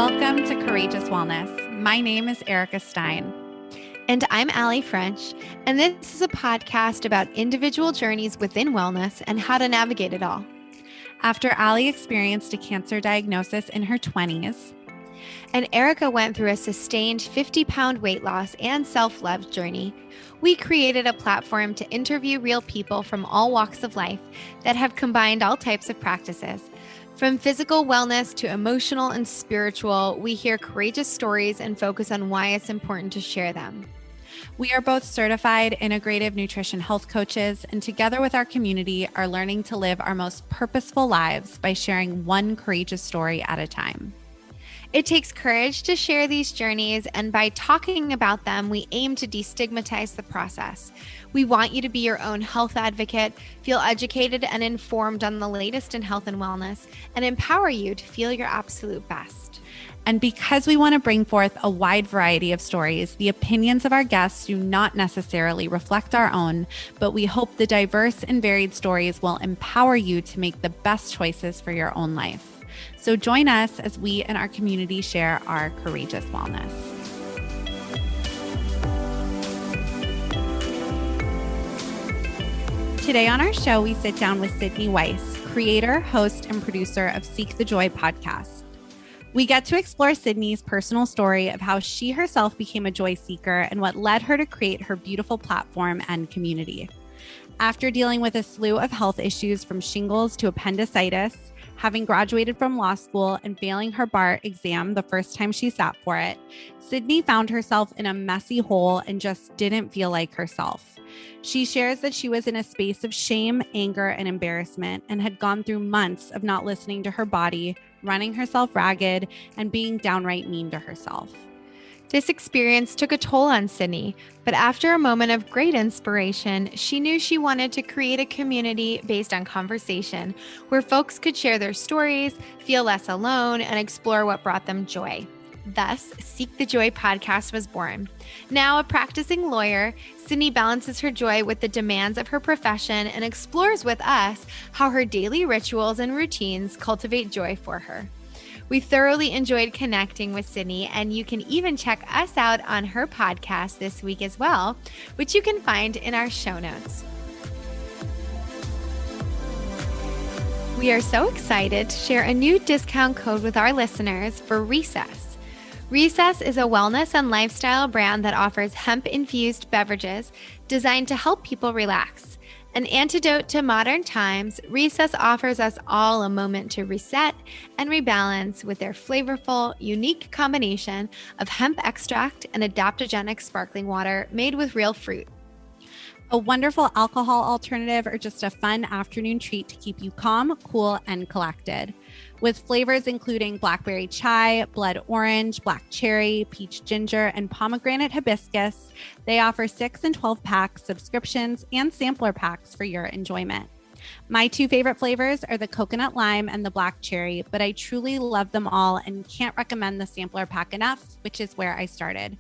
Welcome to Courageous Wellness. My name is Erica Stein. And I'm Allie French, and this is a podcast about individual journeys within wellness and how to navigate it all. After Allie experienced a cancer diagnosis in her 20s, and Erica went through a sustained 50-pound weight loss and self-love journey, we created a platform to interview real people from all walks of life that have combined all types of practices. From physical wellness to emotional and spiritual, we hear courageous stories and focus on why it's important to share them. We are both certified integrative nutrition health coaches, and together with our community are learning to live our most purposeful lives by sharing one courageous story at a time. It takes courage to share these journeys, and by talking about them, we aim to destigmatize the process. We want you to be your own health advocate, feel educated and informed on the latest in health and wellness, and empower you to feel your absolute best. And because we want to bring forth a wide variety of stories, the opinions of our guests do not necessarily reflect our own, but we hope the diverse and varied stories will empower you to make the best choices for your own life. So join us as we and our community share our courageous wellness. Today on our show, we sit down with Sydney Weiss, creator, host, and producer of Seek the Joy podcast. We get to explore Sydney's personal story of how she herself became a joy seeker and what led her to create her beautiful platform and community. After dealing with a slew of health issues from shingles to appendicitis, having graduated from law school and failing her bar exam the first time she sat for it, Sydney found herself in a messy hole and just didn't feel like herself. She shares that she was in a space of shame, anger, and embarrassment and had gone through months of not listening to her body, running herself ragged, and being downright mean to herself. This experience took a toll on Sydney, but after a moment of great inspiration, she knew she wanted to create a community based on conversation where folks could share their stories, feel less alone, and explore what brought them joy. Thus, Seek the Joy podcast was born. Now a practicing lawyer, Sydney balances her joy with the demands of her profession and explores with us how her daily rituals and routines cultivate joy for her. We thoroughly enjoyed connecting with Sydney, and you can even check us out on her podcast this week as well, which you can find in our show notes. We are so excited to share a new discount code with our listeners for Recess. Recess is a wellness and lifestyle brand that offers hemp-infused beverages designed to help people relax. An antidote to modern times, Recess offers us all a moment to reset and rebalance with their flavorful, unique combination of hemp extract and adaptogenic sparkling water made with real fruit. A wonderful alcohol alternative or just a fun afternoon treat to keep you calm, cool, and collected. With flavors including blackberry chai, blood orange, black cherry, peach ginger, and pomegranate hibiscus, they offer 6 and 12 pack subscriptions and sampler packs for your enjoyment. My two favorite flavors are the coconut lime and the black cherry, but I truly love them all and can't recommend the sampler pack enough, which is where I started.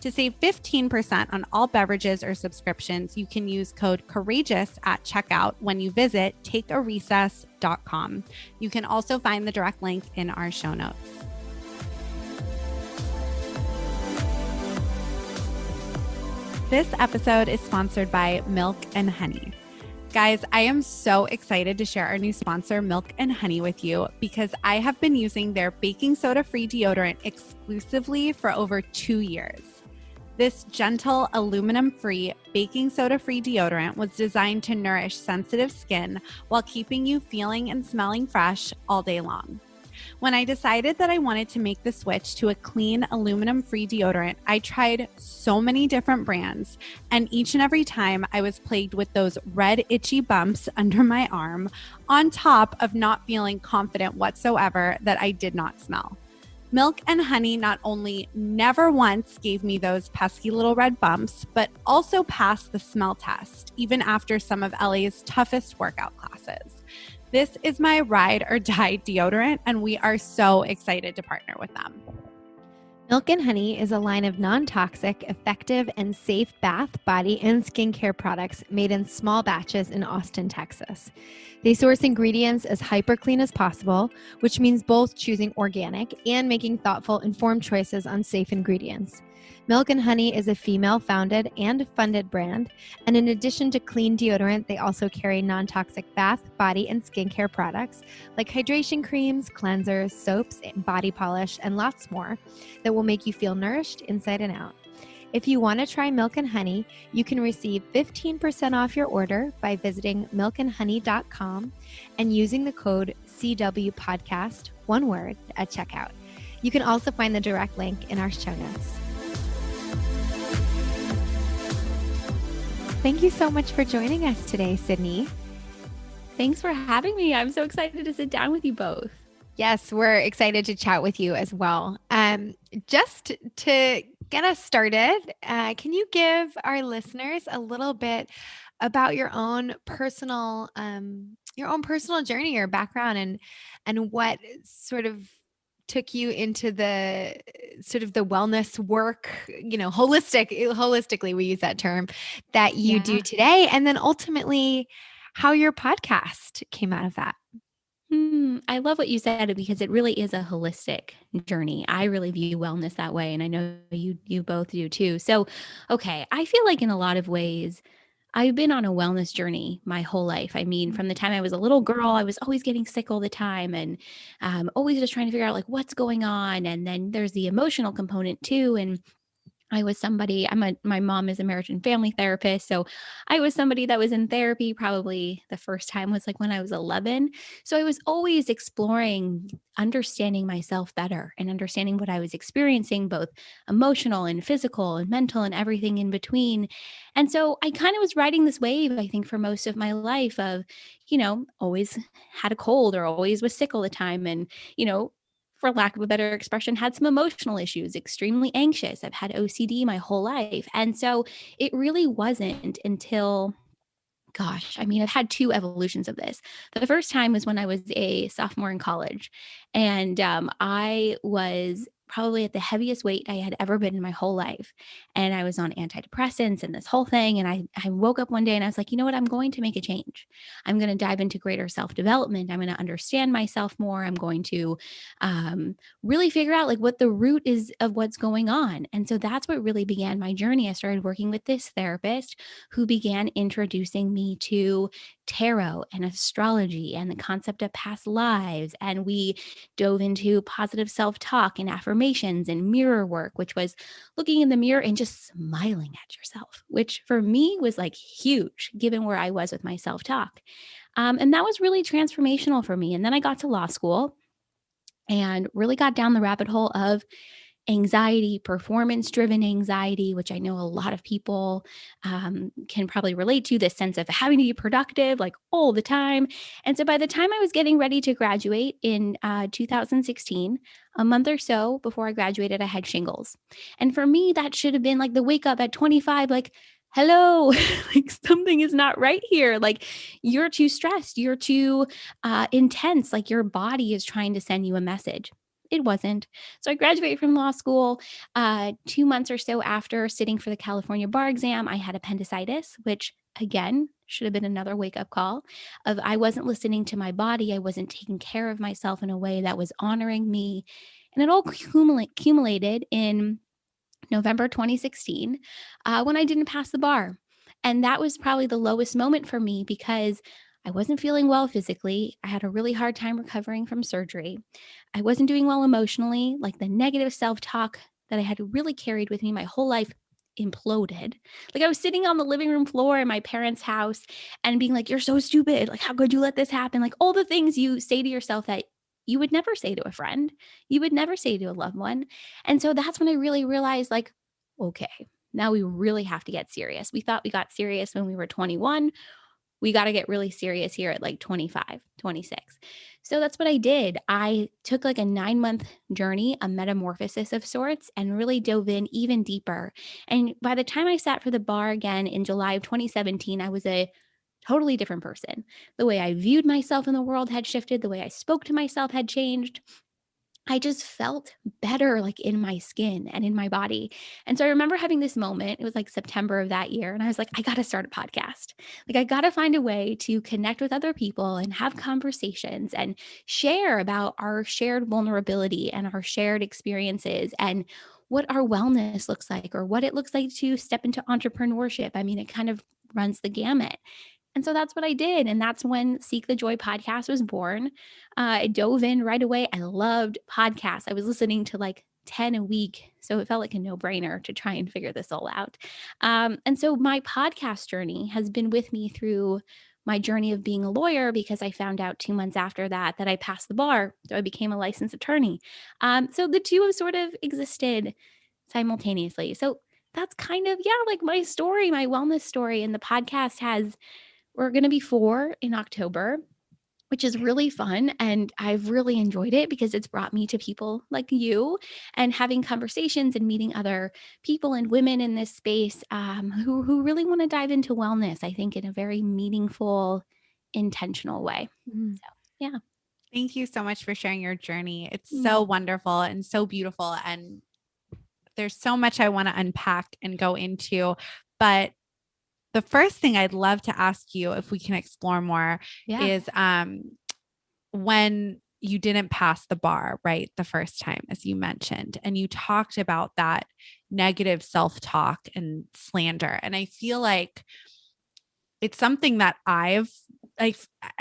To save 15% on all beverages or subscriptions, you can use code COURAGEOUS at checkout when you visit takearecess.com. You can also find the direct link in our show notes. This episode is sponsored by Milk and Honey. Guys, I am so excited to share our new sponsor, Milk and Honey, with you because I have been using their baking soda-free deodorant exclusively for over 2 years. This gentle, aluminum-free, baking soda-free deodorant was designed to nourish sensitive skin while keeping you feeling and smelling fresh all day long. When I decided that I wanted to make the switch to a clean aluminum-free deodorant, I tried so many different brands, and each and every time I was plagued with those red itchy bumps under my arm, on top of not feeling confident whatsoever that I did not smell. Milk and Honey not only never once gave me those pesky little red bumps, but also passed the smell test, even after some of LA's toughest workout classes. This is my ride or die deodorant, and we are so excited to partner with them. Milk and Honey is a line of non-toxic, effective, and safe bath, body, and skincare products made in small batches in Austin, Texas. They source ingredients as hyper clean as possible, which means both choosing organic and making thoughtful, informed choices on safe ingredients. Milk and Honey is a female-founded and funded brand, and in addition to clean deodorant, they also carry non-toxic bath, body, and skincare products like hydration creams, cleansers, soaps, and body polish, and lots more that will make you feel nourished inside and out. If you want to try Milk and Honey, you can receive 15% off your order by visiting milkandhoney.com and using the code CW Podcast, one word, at checkout. You can also find the direct link in our show notes. Thank you so much for joining us today, Sydney. Thanks for having me. I'm so excited to sit down with you both. Yes, we're excited to chat with you as well. Just to get us started, can you give our listeners a little bit about your own personal journey or background and what sort of took you into the sort of the wellness work, holistically, we use that term, that you do today, and then ultimately how your podcast came out of that. I love what you said because it really is a holistic journey. I really view wellness that way, and I know you both do too. So, okay, I feel like in a lot of ways, I've been on a wellness journey my whole life. I mean, from the time I was a little girl, I was always getting sick all the time and always just trying to figure out like what's going on. And then there's the emotional component too. And I was somebody, my mom is a marriage and family therapist. So I was somebody that was in therapy probably the first time was like when I was 11. So I was always exploring, understanding myself better and understanding what I was experiencing, both emotional and physical and mental and everything in between. And so I kind of was riding this wave, I think, for most of my life of, always had a cold or always was sick all the time. And, for lack of a better expression, had some emotional issues, extremely anxious. I've had OCD my whole life. And so it really wasn't until, I've had two evolutions of this. The first time was when I was a sophomore in college. And I was probably at the heaviest weight I had ever been in my whole life. And I was on antidepressants and this whole thing. And I woke up one day and I was like, you know what? I'm going to make a change. I'm going to dive into greater self-development. I'm going to understand myself more. I'm going to really figure out like what the root is of what's going on. And so that's what really began my journey. I started working with this therapist who began introducing me to tarot and astrology and the concept of past lives. And we dove into positive self-talk and affirmations and mirror work, which was looking in the mirror and just smiling at yourself, which for me was like huge given where I was with my self-talk. And that was really transformational for me. And then I got to law school and really got down the rabbit hole of anxiety, performance-driven anxiety, which I know a lot of people can probably relate to, this sense of having to be productive like all the time. And so by the time I was getting ready to graduate in 2016, a month or so before I graduated, I had shingles. And for me, that should have been like the wake up at 25, like, hello, like something is not right here. Like you're too stressed, you're too intense, like your body is trying to send you a message. It wasn't. So I graduated from law school. 2 months or so after sitting for the California bar exam, I had appendicitis, which again should have been another wake up call of I wasn't listening to my body. I wasn't taking care of myself in a way that was honoring me. And it all accumulated in November 2016 when I didn't pass the bar. And that was probably the lowest moment for me because I wasn't feeling well physically. I had a really hard time recovering from surgery. I wasn't doing well emotionally. Like the negative self-talk that I had really carried with me my whole life imploded. Like I was sitting on the living room floor in my parents' house and being like, you're so stupid. Like, how could you let this happen? Like all the things you say to yourself that you would never say to a friend, you would never say to a loved one. And so that's when I really realized like, okay, now we really have to get serious. We thought we got serious when we were 21. We got to get really serious here at like 25, 26. So that's what I did. I took like a 9-month journey, a metamorphosis of sorts, and really dove in even deeper. And by the time I sat for the bar again in July of 2017, I was a totally different person. The way I viewed myself in the world had shifted. The way I spoke to myself had changed. I just felt better like in my skin and in my body. And so I remember having this moment. It was like September of that year. And I was like, I got to start a podcast. Like, I got to find a way to connect with other people and have conversations and share about our shared vulnerability and our shared experiences and what our wellness looks like or what it looks like to step into entrepreneurship. I mean, it kind of runs the gamut. And so that's what I did. And that's when Seek the Joy podcast was born. I dove in right away. I loved podcasts. I was listening to like 10 a week. So it felt like a no brainer to try and figure this all out. And so my podcast journey has been with me through my journey of being a lawyer because I found out 2 months after that I passed the bar. So I became a licensed attorney. So the two have sort of existed simultaneously. So that's kind of, yeah, like my story, my wellness story. And the podcast we're going to be 4 in October, which is really fun. And I've really enjoyed it because it's brought me to people like you and having conversations and meeting other people and women in this space who really want to dive into wellness, I think, in a very meaningful, intentional way. So, yeah. Thank you so much for sharing your journey. It's so wonderful and so beautiful. And there's so much I want to unpack and go into. But the first thing I'd love to ask you, if we can explore more, is when you didn't pass the bar, right? The first time, as you mentioned, and you talked about that negative self-talk and slander. And I feel like it's something that I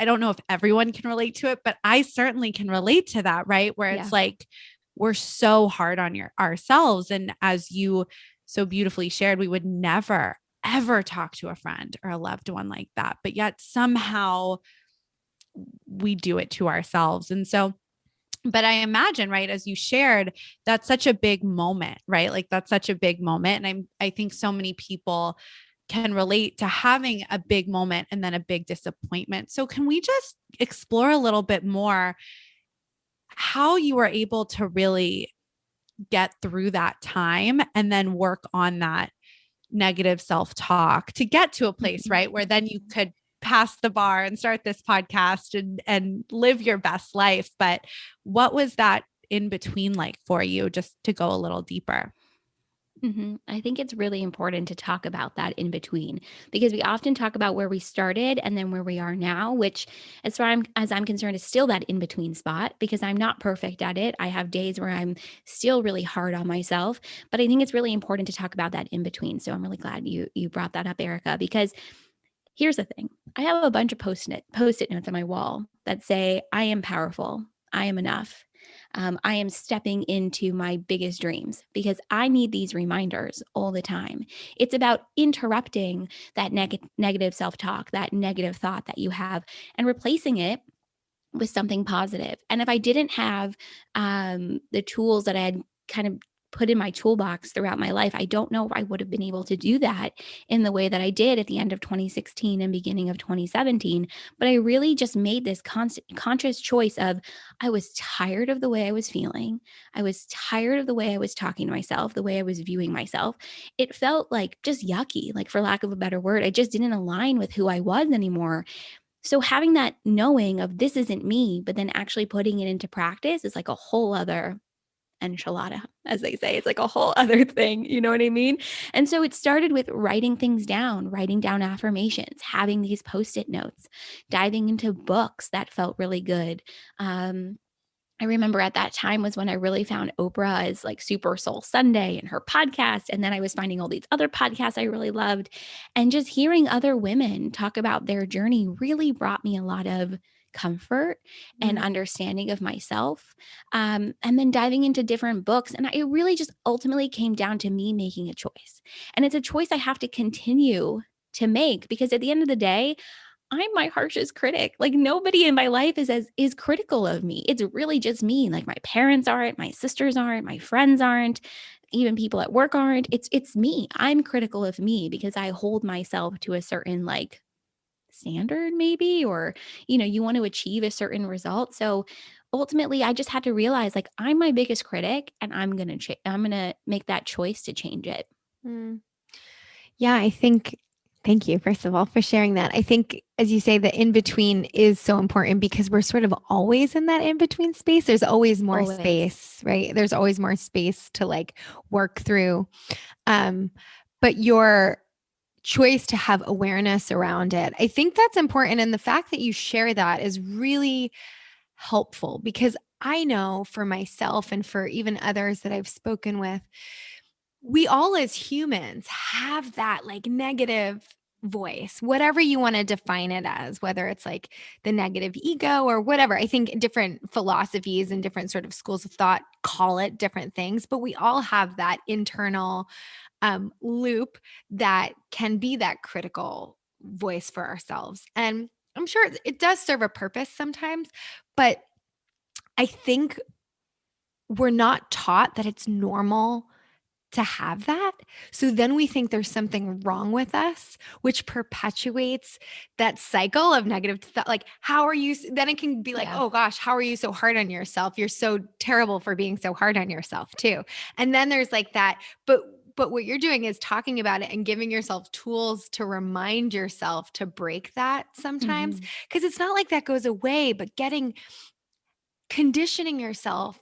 don't know if everyone can relate to it, but I certainly can relate to that, right? Where it's like, we're so hard on ourselves. And as you so beautifully shared, we would never, ever talk to a friend or a loved one like that. But yet somehow we do it to ourselves. And so, but I imagine, right, as you shared, that's such a big moment, right? Like that's such a big moment. And I think so many people can relate to having a big moment and then a big disappointment. So can we just explore a little bit more how you were able to really get through that time and then work on that negative self-talk to get to a place, right, where then you could pass the bar and start this podcast and live your best life. But what was that in between like for you, just to go a little deeper? I think it's really important to talk about that in between because we often talk about where we started and then where we are now, which as far as I'm concerned is still that in between spot because I'm not perfect at it. I have days where I'm still really hard on myself, but I think it's really important to talk about that in between. So I'm really glad you brought that up, Erica, because here's the thing. I have a bunch of post-it notes on my wall that say, I am powerful. I am enough. I am stepping into my biggest dreams because I need these reminders all the time. It's about interrupting that negative self-talk, that negative thought that you have, and replacing it with something positive. And if I didn't have the tools that I had kind of put in my toolbox throughout my life, I don't know if I would have been able to do that in the way that I did at the end of 2016 and beginning of 2017. But I really just made this conscious choice of I was tired of the way I was feeling. I was tired of the way I was talking to myself, the way I was viewing myself. It felt like just yucky, like for lack of a better word. I just didn't align with who I was anymore. So having that knowing of this isn't me, but then actually putting it into practice is like a whole other enchilada, as they say. It's like a whole other thing. You know what I mean? And so it started with writing things down, writing down affirmations, having these post-it notes, diving into books that felt really good. I remember at that time was when I really found Oprah as like Super Soul Sunday and her podcast. And then I was finding all these other podcasts I really loved. And just hearing other women talk about their journey really brought me a lot of comfort and understanding of myself. And then diving into different books. And it really just ultimately came down to me making a choice. And it's a choice I have to continue to make because at the end of the day, I'm my harshest critic. Like nobody in my life is critical of me. It's really just me. Like my parents aren't, my sisters aren't, my friends aren't, even people at work aren't. It's me. I'm critical of me because I hold myself to a certain like standard maybe, or you want to achieve a certain result. So ultimately I just had to realize like I'm my biggest critic and I'm going to make that choice to change it. Yeah, I think Thank you, first of all, for sharing that. I think, as you say, the in between is so important because we're sort of always in that in between space. There's always more Always. space, right? There's always more space to like work through. Um, but your choice to have awareness around it, I think that's important. And the fact that you share that is really helpful because I know for myself and for even others that I've spoken with, we all as humans have that like negative voice, whatever you want to define it as, whether it's like the negative ego or whatever. I think different philosophies and different sort of schools of thought call it different things, but we all have that internal loop that can be that critical voice for ourselves. And I'm sure it does serve a purpose sometimes, but I think we're not taught that it's normal to have that. So then we think there's something wrong with us, which perpetuates that cycle of negative thought. Like, how are you? Then it can be like, Yeah. oh gosh, how are you so hard on yourself? You're so terrible for being so hard on yourself, too. And then there's like that, but what you're doing is talking about it and giving yourself tools to remind yourself to break that sometimes. Mhm. Because it's not like that goes away, but conditioning yourself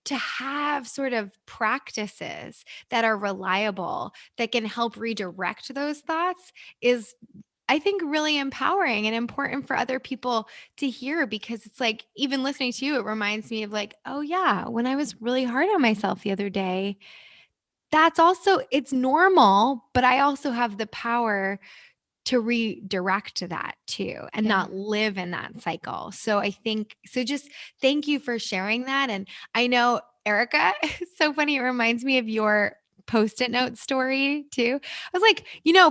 to have sort of practices that are reliable that can help redirect those thoughts is, I think, really empowering and important for other people to hear because it's like, even listening to you, it reminds me of like, oh yeah, when I was really hard on myself the other day, that's also, it's normal, but I also have the power to redirect that too and Yeah. not live in that cycle. So I think, so just thank you for sharing that. And I know, Erica, it's so funny. It reminds me of your post-it note story too. I was like,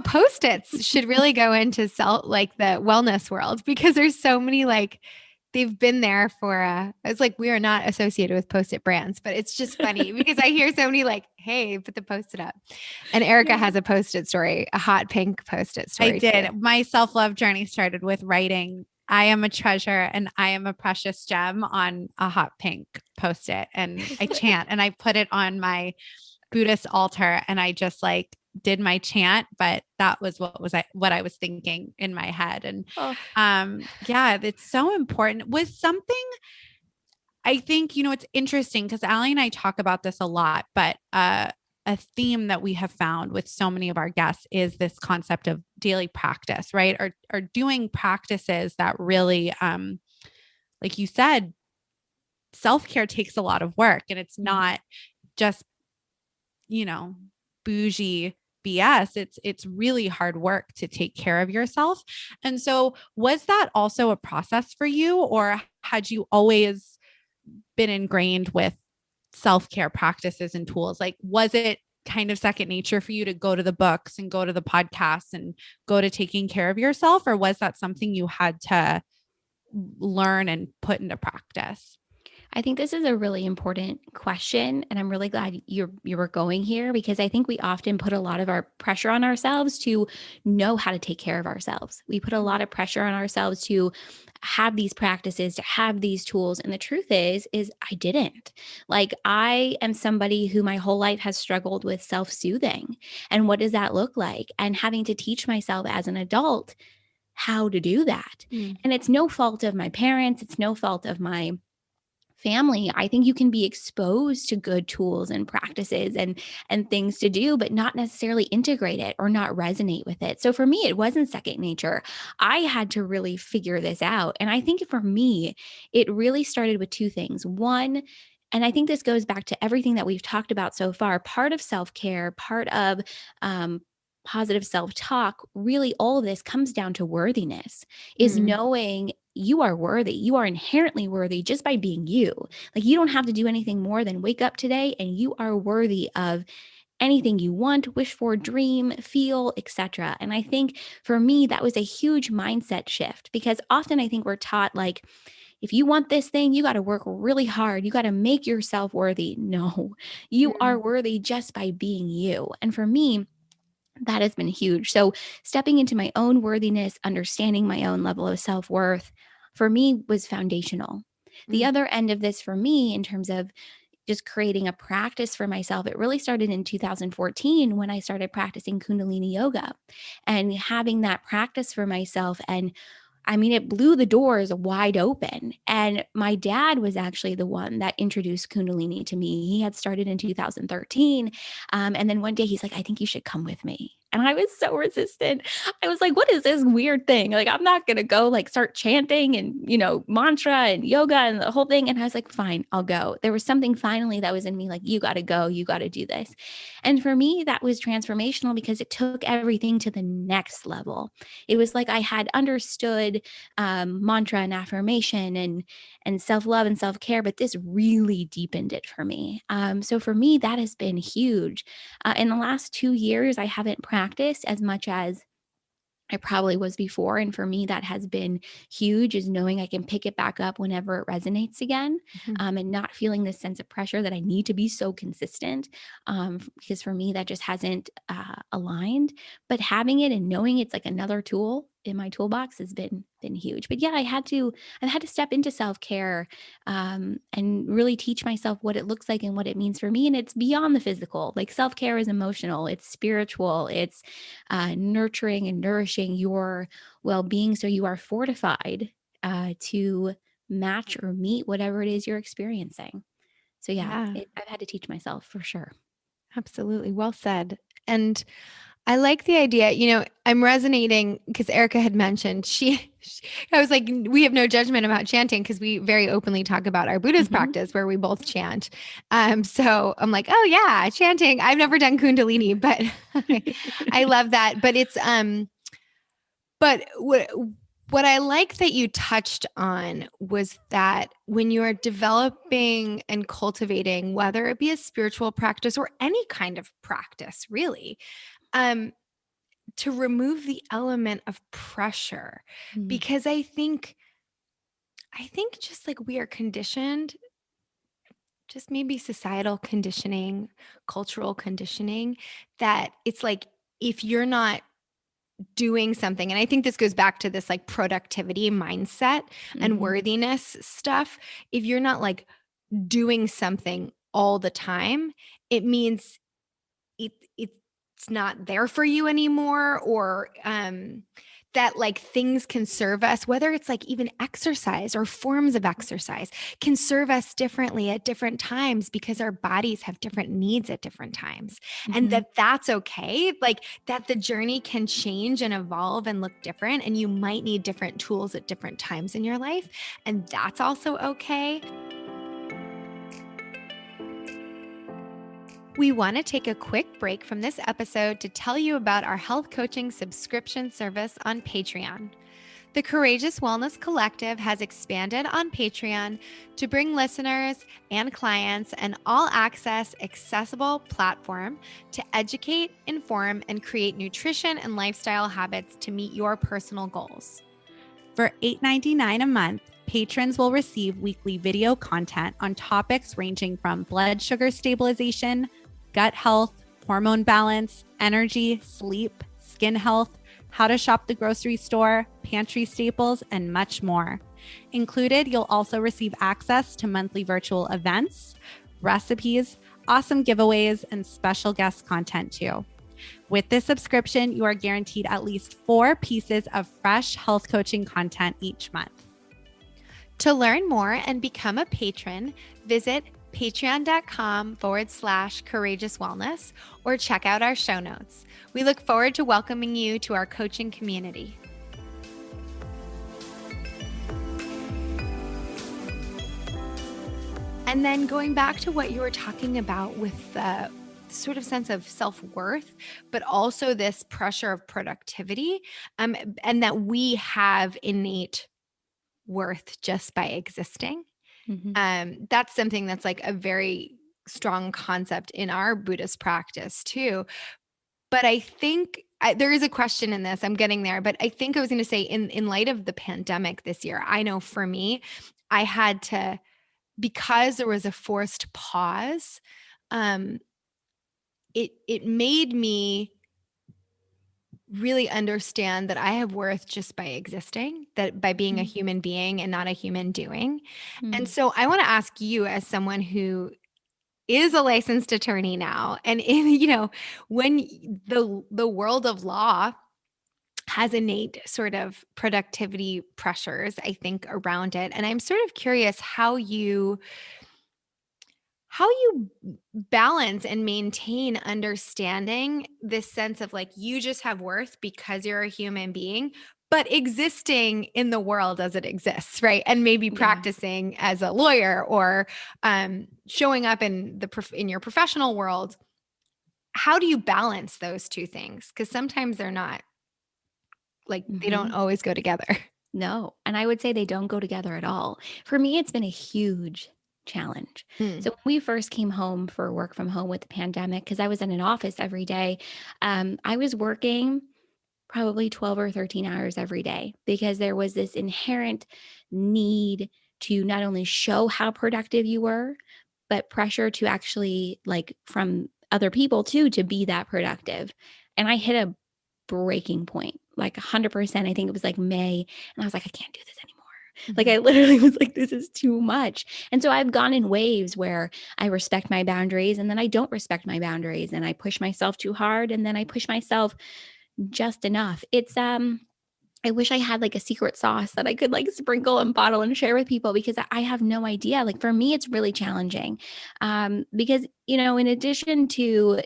post-its should really go into like the wellness world because there's so many like they've been there for it's like we are not associated with post-it brands, but it's just funny because I hear so many like, hey, put the post-it up. And Erica Yeah. has a post-it story, a hot pink post-it I story too. did. My self love journey started with writing, I am a treasure and I am a precious gem on a hot pink post it. And I chant and I put it on my Buddhist altar and I just like did my chant, but that was what I was thinking in my head. And Oh, yeah, it's so important. Was something I think, it's interesting because Allie and I talk about this a lot, but a theme that we have found with so many of our guests is this concept of daily practice, right? Or doing practices that really, like you said, self-care takes a lot of work and it's not just, you know, bougie BS. It's really hard work to take care of yourself. And so was that also a process for you or had you always been ingrained with self-care practices and tools? Like, was it kind of second nature for you to go to the books and go to the podcasts and go to taking care of yourself? Or was that something you had to learn and put into practice? I think this is a really important question, and I'm really glad you were going here because I think we often put a lot of our pressure on ourselves to know how to take care of ourselves. We put a lot of pressure on ourselves to have these practices, to have these tools, and the truth is I didn't. Like I am somebody who my whole life has struggled with self-soothing. And what does that look like? And having to teach myself as an adult how to do that. Mm. And it's no fault of my parents, it's no fault of my family. I think you can be exposed to good tools and practices and things to do, but not necessarily integrate it or not resonate with it. So for me, it wasn't second nature. I had to really figure this out. And I think for me, it really started with two things. One, and I think this goes back to everything that we've talked about so far, part of self-care, part of positive self-talk, really all of this comes down to worthiness, is knowing you are worthy. You are inherently worthy just by being you. Like you don't have to do anything more than wake up today and you are worthy of anything you want, wish for, dream, feel, etc. And I think for me that was a huge mindset shift because often I think we're taught like if you want this thing, you got to work really hard. You got to make yourself worthy. No, you are worthy just by being you. And for me, that has been huge. So, stepping into my own worthiness, understanding my own level of self worth for me was foundational. The other end of this for me, in terms of just creating a practice for myself. It really started in 2014 when I started practicing Kundalini yoga and having that practice for myself. And I mean, it blew the doors wide open. And my dad was actually the one that introduced Kundalini to me. He had started in 2013. And then one day he's like, I think you should come with me. And I was so resistant. I was like, what is this weird thing? Like, I'm not going to go like start chanting and, mantra and yoga and the whole thing. And I was like, fine, I'll go. There was something finally that was in me like, you got to go, you got to do this. And for me, that was transformational because it took everything to the next level. It was like I had understood mantra and affirmation and self-love and self-care, but this really deepened it for me. So for me, that has been huge. In the last 2 years, I haven't practiced as much as I probably was before. And for me, that has been huge, is knowing I can pick it back up whenever it resonates again, and not feeling this sense of pressure that I need to be so consistent, because for me, that just hasn't aligned. But having it and knowing it's like another tool in my toolbox has been huge. But yeah, I've had to step into self-care, and really teach myself what it looks like and what it means for me. And it's beyond the physical. Like self-care is emotional, it's spiritual, it's nurturing and nourishing your well-being so you are fortified to match or meet whatever it is you're experiencing. So yeah. I've had to teach myself for sure. Absolutely. Well said. And I like the idea, I'm resonating because Erica had mentioned I was like, we have no judgment about chanting because we very openly talk about our Buddhist practice where we both chant. So I'm like, oh yeah, chanting. I've never done Kundalini, but I love that. But it's, but what I like that you touched on was that when you are developing and cultivating, whether it be a spiritual practice or any kind of practice, really, to remove the element of pressure, because I think just like we are conditioned, just maybe societal conditioning, cultural conditioning, that it's like, if you're not doing something, and I think this goes back to this like productivity mindset and worthiness stuff. If you're not like doing something all the time, it means it's not there for you anymore, or that like things can serve us, whether it's like even exercise or forms of exercise can serve us differently at different times because our bodies have different needs at different times. And that's okay. Like that the journey can change and evolve and look different. And you might need different tools at different times in your life. And that's also okay. We want to take a quick break from this episode to tell you about our health coaching subscription service on Patreon. The Courageous Wellness Collective has expanded on Patreon to bring listeners and clients an all-access, accessible platform to educate, inform, and create nutrition and lifestyle habits to meet your personal goals. For $8.99 a month, patrons will receive weekly video content on topics ranging from blood sugar stabilization, gut health, hormone balance, energy, sleep, skin health, how to shop the grocery store, pantry staples, and much more. Included, you'll also receive access to monthly virtual events, recipes, awesome giveaways, and special guest content too. With this subscription, you are guaranteed at least 4 pieces of fresh health coaching content each month. To learn more and become a patron, visit patreon.com/courageous wellness or check out our show notes. We look forward to welcoming you to our coaching community. And then going back to what you were talking about with the sort of sense of self-worth, but also this pressure of productivity, and that we have innate worth just by existing. That's something that's like a very strong concept in our Buddhist practice too. But I think there is a question in this, I'm getting there, but I think I was going to say in light of the pandemic this year, I know for me, I had to, because there was a forced pause, it made me really understand that I have worth just by existing, that by being a human being and not a human doing. And so I want to ask you, as someone who is a licensed attorney now. And when the world of law has innate sort of productivity pressures, I think, around it. And I'm sort of curious how you balance and maintain understanding this sense of like you just have worth because you're a human being, but existing in the world as it exists, right? And maybe Yeah. practicing as a lawyer or showing up in your professional world. How do you balance those two things? Because sometimes they're not like they don't Mhm. always go together. No. And I would say they don't go together at all. For me, it's been a huge challenge. Hmm. So when we first came home for work from home with the pandemic, because I was in an office every day, I was working probably 12 or 13 hours every day because there was this inherent need to not only show how productive you were, but pressure to actually, like, from other people too, to be that productive. And I hit a breaking point, like 100%. I think it was like May. And I was like, I can't do this anymore. Like, I literally was like, this is too much. And so I've gone in waves where I respect my boundaries and then I don't respect my boundaries and I push myself too hard and then I push myself just enough. It's I wish I had like a secret sauce that I could like sprinkle and bottle and share with people because I have no idea. Like for me, it's really challenging. Because, in addition to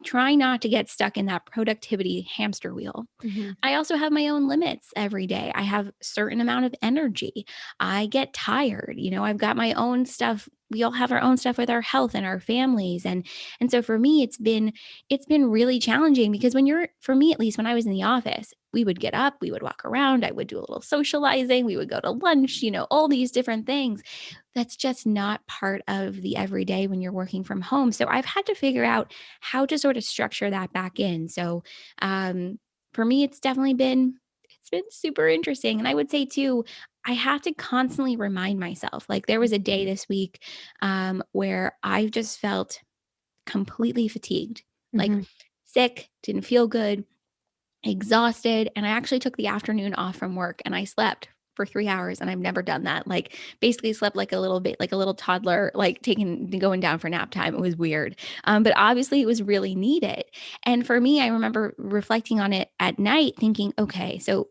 trying not to get stuck in that productivity hamster wheel, Mhm. I also have my own limits every day. I have a certain amount of energy. I get tired. I've got my own stuff. We all have our own stuff with our health and our families. And so for me, it's been really challenging because for me at least, when I was in the office, we would get up, we would walk around, I would do a little socializing, we would go to lunch, all these different things. That's just not part of the everyday when you're working from home. So I've had to figure out how to sort of structure that back in. So for me, it's been super interesting. And I would say too, I have to constantly remind myself. Like there was a day this week where I just felt completely fatigued, like Mhm. sick, didn't feel good, exhausted. And I actually took the afternoon off from work and I slept for 3 hours. And I've never done that. Like basically slept like a little bit, like a little toddler, like going down for nap time. It was weird. But obviously it was really needed. And for me, I remember reflecting on it at night thinking, okay, so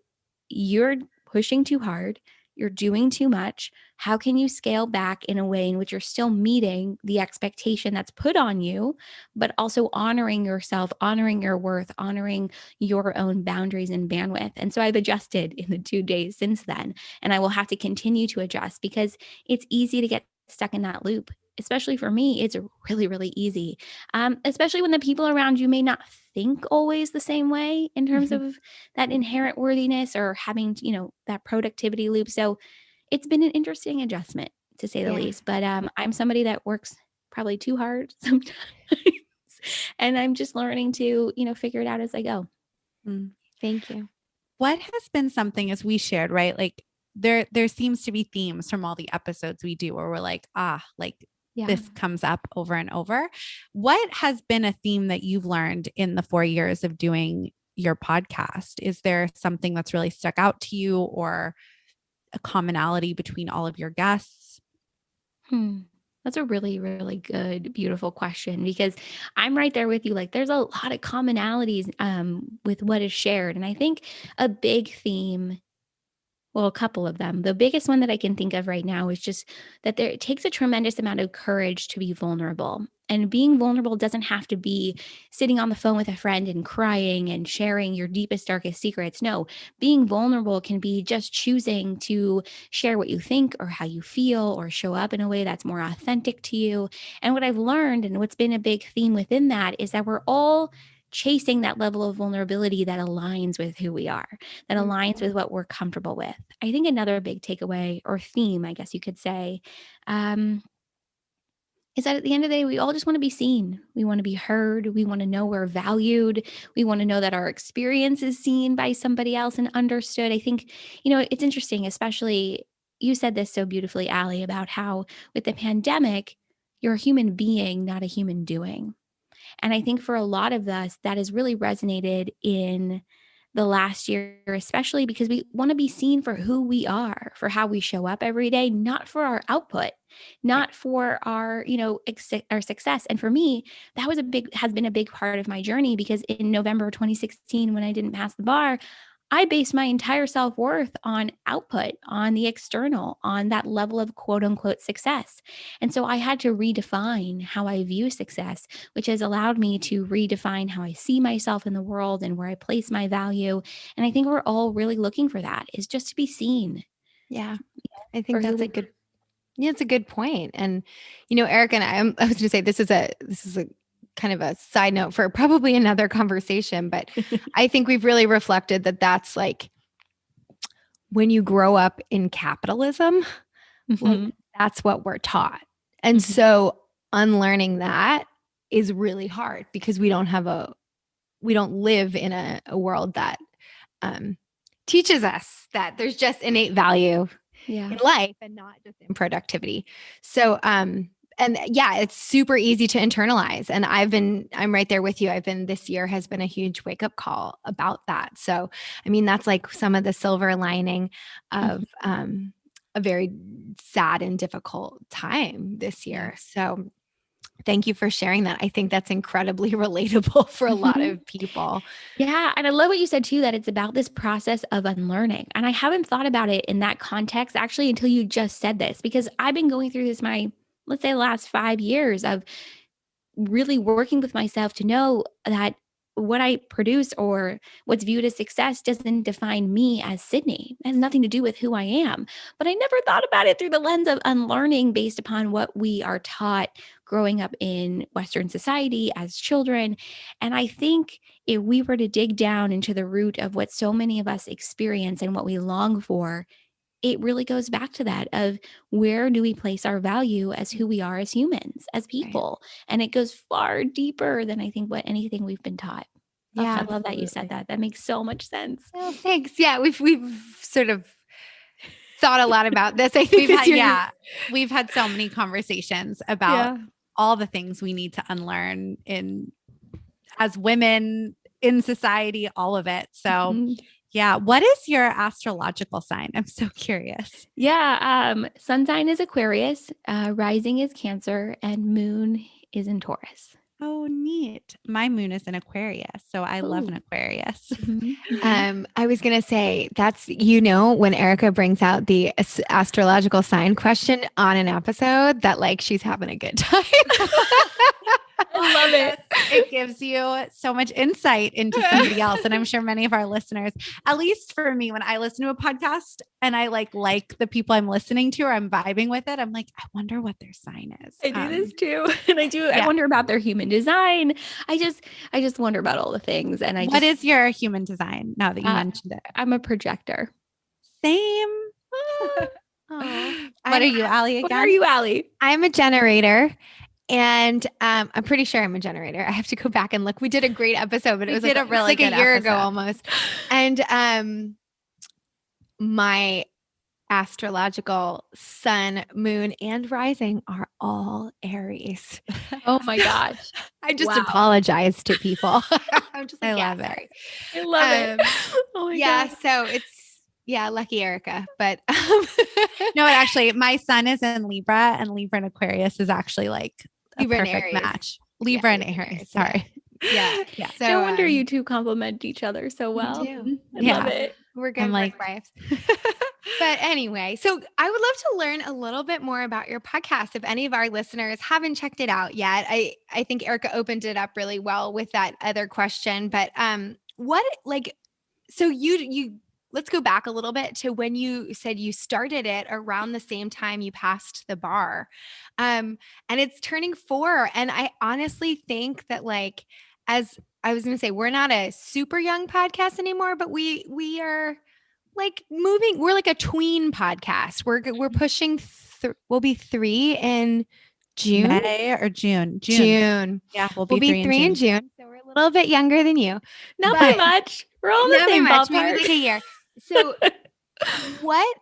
you're pushing too hard. You're doing too much. How can you scale back in a way in which you're still meeting the expectation that's put on you, but also honoring yourself, honoring your worth, honoring your own boundaries and bandwidth? And so I've adjusted in the 2 days since then. And I will have to continue to adjust because it's easy to get stuck in that loop. Especially for me, it's really, really easy. Especially when the people around you may not think always the same way in terms Mhm. of that inherent worthiness or having, that productivity loop. So it's been an interesting adjustment to say the Yeah. least. But I'm somebody that works probably too hard sometimes. And I'm just learning to, figure it out as I go. Mm. Thank you. What has been something as we shared, right? Like there seems to be themes from all the episodes we do where we're like, like Yeah. this comes up over and over. What has been a theme that you've learned in the 4 years of doing your podcast? Is there something that's really stuck out to you or a commonality between all of your guests? Hmm. That's a really, really good, beautiful question because I'm right there with you. Like, there's a lot of commonalities with what is shared. And I think a big theme, well, a couple of them. The biggest one that I can think of right now is just that it takes a tremendous amount of courage to be vulnerable. And being vulnerable doesn't have to be sitting on the phone with a friend and crying and sharing your deepest, darkest secrets. No, being vulnerable can be just choosing to share what you think or how you feel or show up in a way that's more authentic to you. And what I've learned and what's been a big theme within that is that we're all chasing that level of vulnerability that aligns with who we are, that aligns with what we're comfortable with. I think another big takeaway or theme, I guess you could say, um, is that at the end of the day, we all just want to be seen. We want to be heard. We want to know we're valued. We want to know that our experience is seen by somebody else and understood. I think, it's interesting, especially you said this so beautifully, Allie, about how with the pandemic, you're a human being, not a human doing. And I think for a lot of us, that has really resonated in the last year, especially because we want to be seen for who we are, for how we show up every day, not for our output, not for our, our success. And for me, that has been a big part of my journey, because in November 2016, when I didn't pass the bar, I based my entire self-worth on output, on the external, on that level of quote unquote success. And so I had to redefine how I view success, which has allowed me to redefine how I see myself in the world and where I place my value. And I think we're all really looking for that, is just to be seen. Yeah. I think For who that's a we- good, yeah, it's a good point. And, Erica and I was going to say, this is a kind of a side note for probably another conversation, but I think we've really reflected that that's like, when you grow up in capitalism, like Mhm. that's what we're taught. And Mhm. so unlearning that is really hard, because we don't live in a world that teaches us that there's just innate value in life and not just in productivity. So, and yeah, it's super easy to internalize. And I'm right there with you. This year has been a huge wake up call about that. So, I mean, that's like some of the silver lining of, a very sad and difficult time this year. So thank you for sharing that. I think that's incredibly relatable for a lot of people. Yeah. And I love what you said too, that it's about this process of unlearning. And I haven't thought about it in that context actually until you just said this, because I've been going through this, let's say, the last 5 years of really working with myself to know that what I produce or what's viewed as success doesn't define me as Sydney. It has nothing to do with who I am. But I never thought about it through the lens of unlearning based upon what we are taught growing up in Western society as children. And I think if we were to dig down into the root of what so many of us experience and what we long for, it really goes back to that of where do we place our value as who we are as humans, as people. And it goes far deeper than I think what anything we've been taught. Yeah, I love that you said that. That makes so much sense. well, thanks. Yeah, we've sort of thought a lot about this. I think we've had so many conversations about all the things we need to unlearn as women in society, all of it. So yeah. What is your astrological sign? I'm so curious. Yeah. Sun sign is Aquarius, rising is Cancer, and moon is in Taurus. Oh, neat. My moon is in Aquarius, so I love an Aquarius. I was going to say that's, when Erica brings out the astrological sign question on an episode, that like she's having a good time. I love it. It gives you so much insight into somebody else. And I'm sure many of our listeners, at least for me, when I listen to a podcast and I like the people I'm listening to or I'm vibing with it, I'm like, I wonder what their sign is. I do this too. And I wonder about their human design. I just wonder about all the things. And what is your human design now that you mentioned it? I'm a projector. Same. What are you, Allie, again? What are you, Allie? I'm a generator. And I'm pretty sure I'm a generator. I have to go back and look. We did a great episode, but it was like a year ago almost. And my astrological sun, moon, and rising are all Aries. Oh my gosh. I just apologize to people. I'm just like, I love it. I love it. Oh my God. So it's, lucky Erica. But no, actually, my sun is in Libra, and Libra and Aquarius is actually like a Libra perfect match. Libra and Aries. Sorry. Yeah. So, no wonder you two complement each other so well. I love it. We're good wives. But anyway, so I would love to learn a little bit more about your podcast. If any of our listeners haven't checked it out yet, I think Erica opened it up really well with that other question. But so you let's go back a little bit to when you said you started it around the same time you passed the bar. And it's turning 4. And I honestly think that as I was going to say, we're not a super young podcast anymore, but we are like moving. We're like a tween podcast. We're pushing. We'll be 3 in June. May or June. Yeah, we'll be 3 in June. So we're a little bit younger than you. Not by much. We're all in the same ballpark. Maybe like a year. So what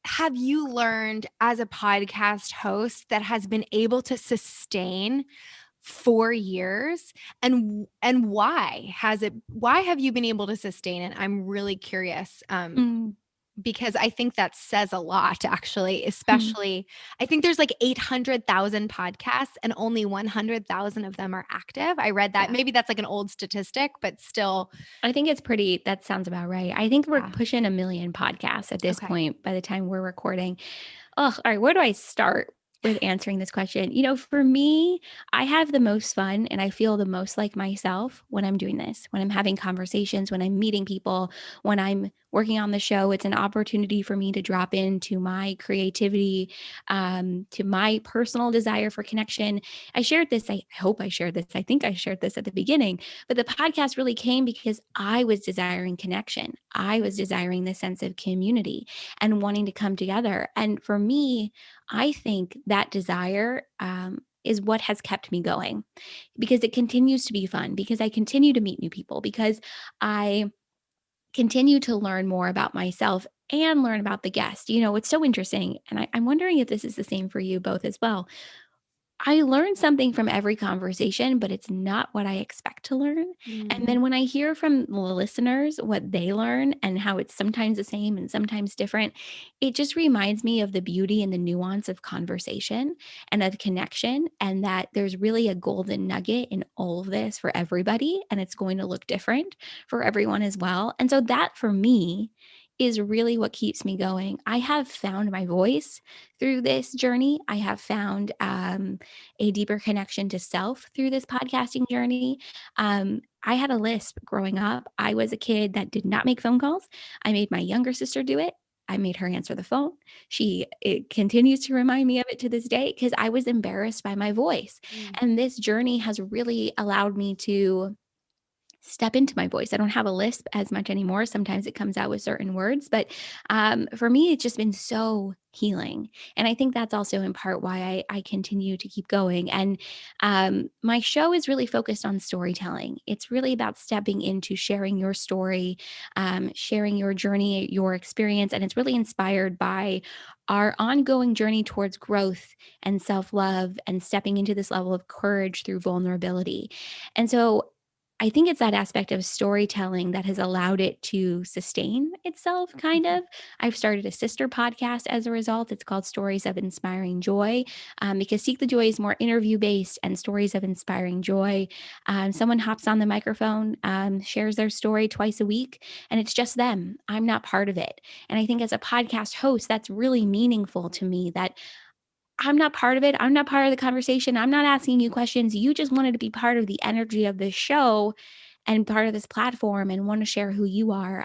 have you learned as a podcast host that has been able to sustain 4 years, and why have you been able to sustain it? I'm really curious. Mm, Because I think that says a lot, actually, mm. especially I think there's like 800,000 podcasts and only 100,000 of them are active. I read that. Yeah. Maybe that's like an old statistic, but still. I think that sounds about right. I think we're Yeah. pushing 1 million podcasts at this Okay. point by the time we're recording. Oh, all right. Where do I start with answering this question? For me, I have the most fun and I feel the most like myself when I'm doing this, when I'm having conversations, when I'm meeting people, when I'm working on the show. It's an opportunity for me to drop into my creativity, to my personal desire for connection. I shared this. I hope I shared this. I think I shared this at the beginning, but the podcast really came because I was desiring connection. I was desiring the sense of community and wanting to come together. And for me, I think that desire is what has kept me going because it continues to be fun, because I continue to meet new people, because I continue to learn more about myself and learn about the guest. It's so interesting. And I'm wondering if this is the same for you both as well. I learn something from every conversation, but it's not what I expect to learn. And then when I hear from the listeners what they learn and how it's sometimes the same and sometimes different, it just reminds me of the beauty and the nuance of conversation and of connection, and that there's really a golden nugget in all of this for everybody. And it's going to look different for everyone as well. And so that for me is really what keeps me going. I have found my voice through this journey. I have found a deeper connection to self through this podcasting journey. I had a lisp growing up. I was a kid that did not make phone calls. I made my younger sister do it. I made her answer the phone. It continues to remind me of it to this day because I was embarrassed by my voice. And this journey has really allowed me to step into my voice. I don't have a lisp as much anymore. Sometimes it comes out with certain words, but for me, it's just been so healing. And I think that's also in part why I continue to keep going. And my show is really focused on storytelling. It's really about stepping into sharing your story, sharing your journey, your experience. And it's really inspired by our ongoing journey towards growth and self love and stepping into this level of courage through vulnerability. And so I think it's that aspect of storytelling that has allowed it to sustain itself, kind of. I've started a sister podcast as a result. It's called Stories of Inspiring Joy, because Seek the Joy is more interview based, and Stories of Inspiring Joy, someone hops on the microphone, shares their story twice a week, and it's just them. I'm not part of it. And I think as a podcast host, that's really meaningful to me, that I'm not part of it. I'm not part of the conversation. I'm not asking you questions. You just wanted to be part of the energy of this show and part of this platform and want to share who you are.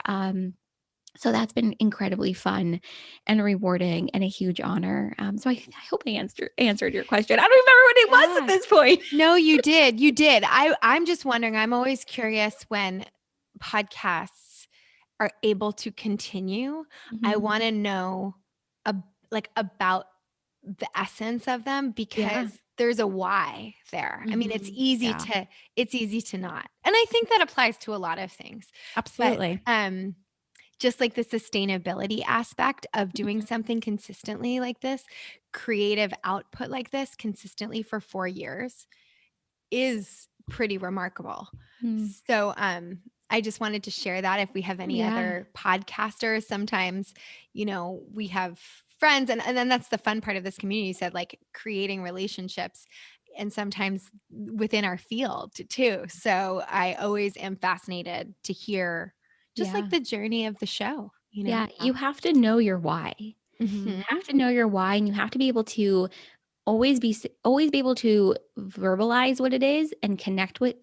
So that's been incredibly fun and rewarding and a huge honor. So I hope I answered your question. I don't remember what it was at this point. No, you did. You did. I'm just wondering, I'm always curious when podcasts are able to continue. I Mhm. want to know about the essence of them because Yeah. there's a why there. I mean, it's Mhm. easy Yeah. to not. And I think that applies to a lot of things. Absolutely. But just like the sustainability aspect of doing Mhm. something consistently like this, creative output like this consistently for 4 years is pretty remarkable. Mm. So, I just wanted to share that if we have any Yeah. other podcasters, sometimes, we have friends and then that's the fun part of this community. You said like creating relationships and sometimes within our field too. So I always am fascinated to hear just Yeah. like the journey of the show, Yeah. You have to know your why. Mhm. You have to know your why, and you have to be able to always be able to verbalize what it is and connect with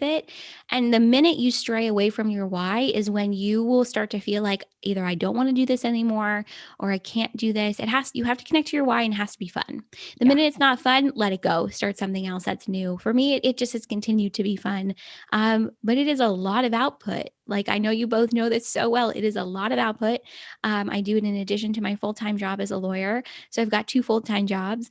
it. And the minute you stray away from your why is when you will start to feel like either I don't want to do this anymore or I can't do this. You have to connect to your why, and it has to be fun. The Yeah. minute it's not fun, let it go. Start something else that's new. For me, it just has continued to be fun. But it is a lot of output. Like, I know you both know this so well. It is a lot of output. I do it in addition to my full-time job as a lawyer. So I've got 2 full-time jobs.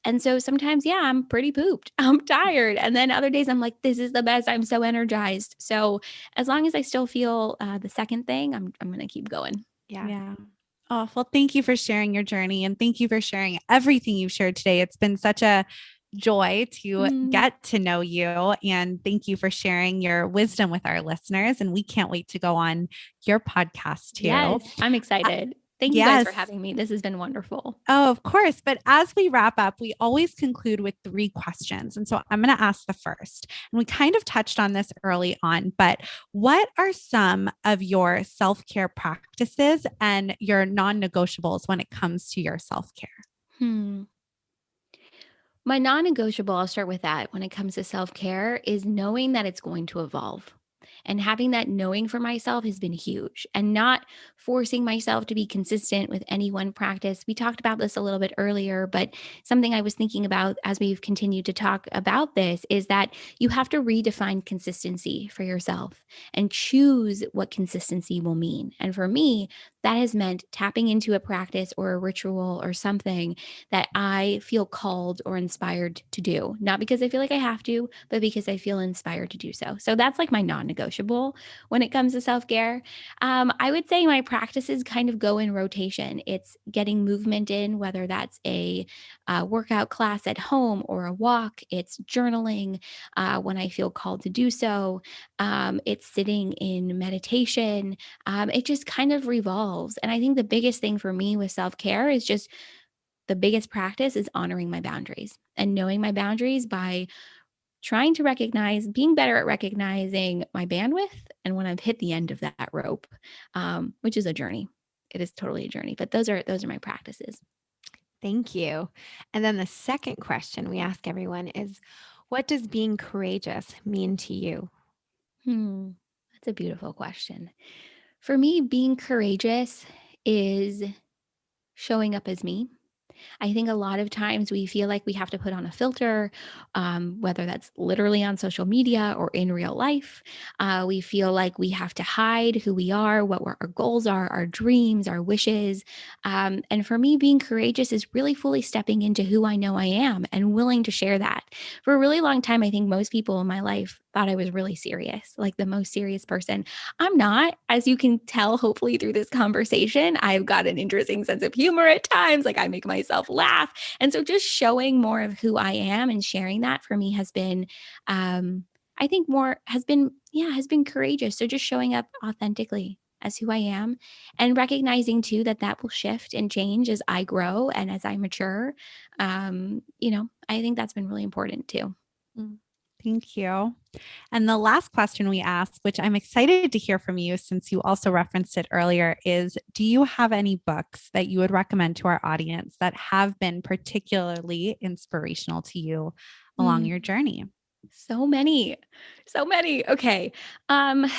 And so sometimes, yeah, I'm pretty pooped. I'm tired. And then other days I'm like, this is the best. I'm so energized. So as long as I still feel the second thing, I'm going to keep going. Yeah. Yeah. Oh, well, thank you for sharing your journey, and thank you for sharing everything you've shared today. It's been such a joy to Mm. get to know you. And thank you for sharing your wisdom with our listeners. And we can't wait to go on your podcast too. Yes, I'm excited. Thank you guys for Yes. having me. This has been wonderful. Oh, of course. But as we wrap up, we always conclude with 3 questions. And so I'm going to ask the first. And we kind of touched on this early on, but what are some of your self care practices and your non negotiables when it comes to your self care? My non negotiable, I'll start with that when it comes to self care, is knowing that it's going to evolve. And having that knowing for myself has been huge, and not forcing myself to be consistent with any one practice. We talked about this a little bit earlier, but something I was thinking about as we've continued to talk about this is that you have to redefine consistency for yourself and choose what consistency will mean. And for me, that has meant tapping into a practice or a ritual or something that I feel called or inspired to do, not because I feel like I have to, but because I feel inspired to do so. So that's like my non negotiable when it comes to self care. I would say my practices kind of go in rotation. It's getting movement in, whether that's a workout class at home or a walk, it's journaling when I feel called to do so, it's sitting in meditation. It just kind of revolves. And I think the biggest thing for me with self care is just the biggest practice is honoring my boundaries and knowing my boundaries by trying to recognize, being better at recognizing my bandwidth and when I've hit the end of that rope, which is a journey. It is totally a journey, but those are my practices. Thank you. And then the second question we ask everyone is, what does being courageous mean to you? That's a beautiful question. For me, being courageous is showing up as me. I think a lot of times we feel like we have to put on a filter, whether that's literally on social media or in real life. We feel like we have to hide who we are, what our goals are, our dreams, our wishes. And for me, being courageous is really fully stepping into who I know I am and willing to share that. For a really long time, I think most people in my life thought I was really serious, like the most serious person. I'm not, as you can tell, hopefully through this conversation. I've got an interesting sense of humor at times. Like I make myself laugh. And so just showing more of who I am and sharing that for me has been, I think has been courageous. So just showing up authentically as who I am and recognizing too that will shift and change as I grow and as I mature. I think that's been really important too. Thank you. And the last question we asked, which I'm excited to hear from you since you also referenced it earlier, is do you have any books that you would recommend to our audience that have been particularly inspirational to you along your journey? So many. Okay. The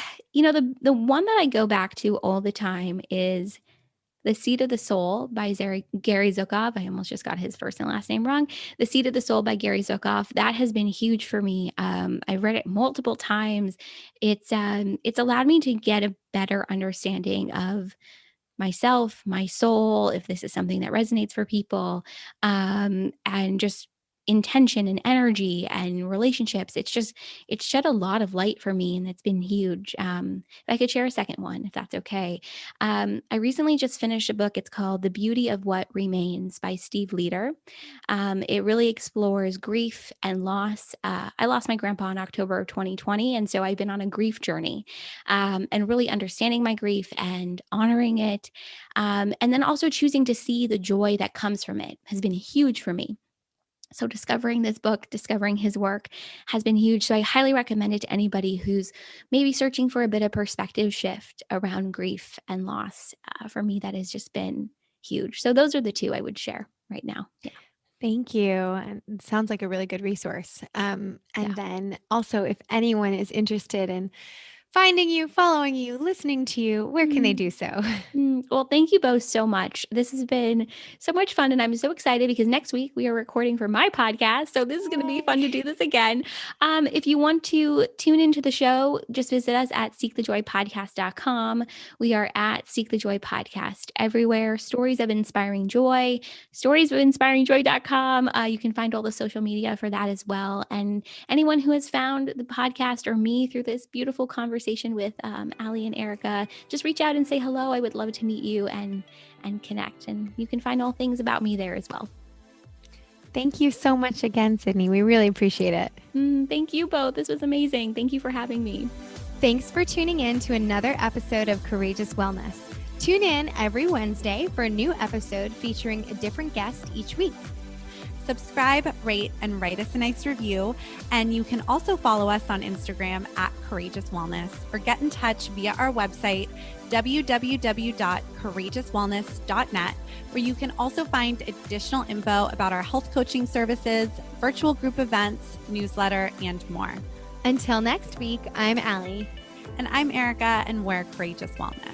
one that I go back to all the time is The Seat of the Soul by Gary Zukav. I almost just got his first and last name wrong. The Seat of the Soul by Gary Zukav. That has been huge for me. I've read it multiple times. It's allowed me to get a better understanding of myself, my soul, if this is something that resonates for people, and just intention and energy and relationships. It's shed a lot of light for me and it's been huge. If I could share a second one, if that's okay. I recently just finished a book. It's called The Beauty of What Remains by Steve Leader. It really explores grief and loss. I lost my grandpa in October of 2020. And so I've been on a grief journey, and really understanding my grief and honoring it. And then also choosing to see the joy that comes from it has been huge for me. So discovering this book, discovering his work has been huge. So I highly recommend it to anybody who's maybe searching for a bit of perspective shift around grief and loss. For me, that has just been huge. So those are the two I would share right now. Yeah. Thank you. And it sounds like a really good resource. Then also, if anyone is interested in finding you, following you, listening to you, where can they do so? Well, thank you both so much. This has been so much fun. And I'm so excited because next week we are recording for my podcast. So this is going to be fun to do this again. If you want to tune into the show, just visit us at seekthejoypodcast.com. We are at Seek the Joy Podcast everywhere. Stories of Inspiring Joy, storiesofinspiringjoy.com. You can find all the social media for that as well. And anyone who has found the podcast or me through this beautiful conversation with Allie and Erica, just reach out and say hello. I would love to meet you and connect. And you can find all things about me there as well. Thank you so much again, Sydney. We really appreciate it. Thank you both. This was amazing. Thank you for having me. Thanks for tuning in to another episode of Courageous Wellness. Tune in every Wednesday for a new episode featuring a different guest each week. Subscribe, rate, and write us a nice review. And you can also follow us on Instagram at Courageous Wellness or get in touch via our website, www.courageouswellness.net, where you can also find additional info about our health coaching services, virtual group events, newsletter, and more. Until next week, I'm Allie. And I'm Erica, and we're Courageous Wellness.